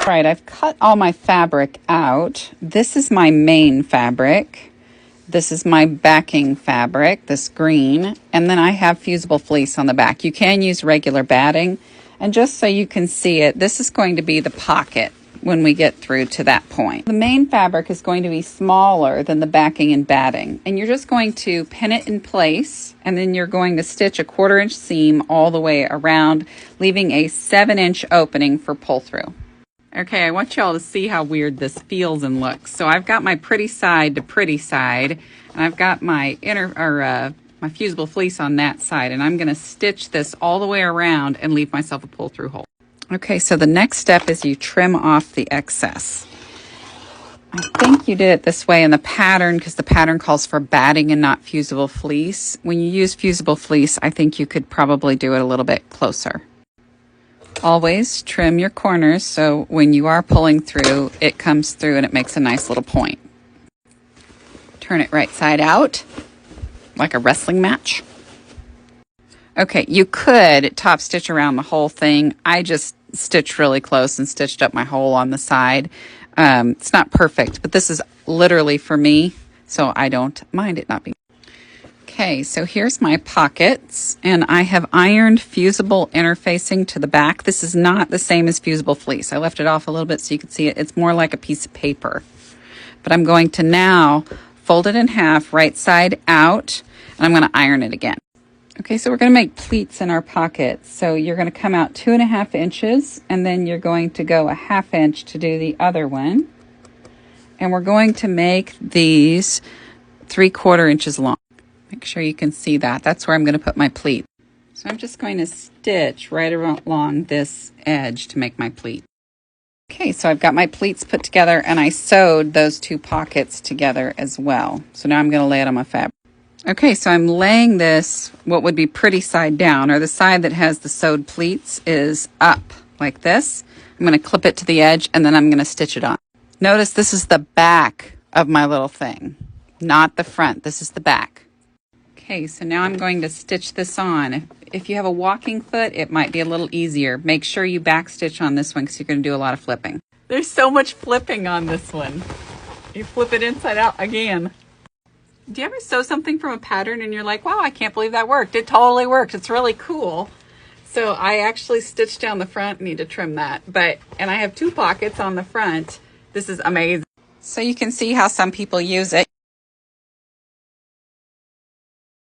All right, I've cut all my fabric out. This is my main fabric. This is my backing fabric, this green, and then I have fusible fleece on the back. You can use regular batting, and just so you can see it, this is going to be the pocket when we get through to that point. The main fabric is going to be smaller than the backing and batting, and you're just going to pin it in place, and then you're going to stitch a 1/4 inch seam all the way around, leaving a 7-inch opening for pull through. Okay, I want you all to see how weird this feels and looks. So I've got my pretty side to pretty side, and I've got my my fusible fleece on that side, and I'm going to stitch this all the way around and leave myself a pull through hole. Okay, so the next step is you trim off the excess. I think you did it this way in the pattern because the pattern calls for batting and not fusible fleece. When you use fusible fleece, I think you could probably do it a little bit closer. Always trim your corners so when you are pulling through, it comes through and it makes a nice little point. Turn it right side out like a wrestling match. Okay, you could top stitch around the whole thing. I just stitched really close and stitched up my hole on the side. It's not perfect, but this is literally for me, so I don't mind it not being. Okay, so here's my pockets, and I have ironed fusible interfacing to the back. This is not the same as fusible fleece. I left it off a little bit so you can see it. It's more like a piece of paper. But I'm going to now fold it in half, right side out, and I'm going to iron it again. Okay, so we're going to make pleats in our pockets. So you're going to come out 2.5 inches, and then you're going to go a 1/2 inch to do the other one. And we're going to make these 3/4 inches long. Make sure you can see that. That's where I'm going to put my pleat. So I'm just going to stitch right along this edge to make my pleat. Okay, so I've got my pleats put together, and I sewed those 2 pockets together as well. So now I'm going to lay it on my fabric. Okay, so I'm laying this, what would be pretty side down, or the side that has the sewed pleats is up like this. I'm going to clip it to the edge, and then I'm going to stitch it on. Notice this is the back of my little thing, not the front. This is the back. Okay, so now I'm going to stitch this on. If you have a walking foot, it might be a little easier. Make sure you back stitch on this one because you're going to do a lot of flipping. There's so much flipping on this one. You flip it inside out again. Do you ever sew something from a pattern and you're like, wow, I can't believe that worked. It totally worked. It's really cool. So I actually stitched down the front. Need to trim that. And I have 2 pockets on the front. This is amazing. So you can see how some people use it.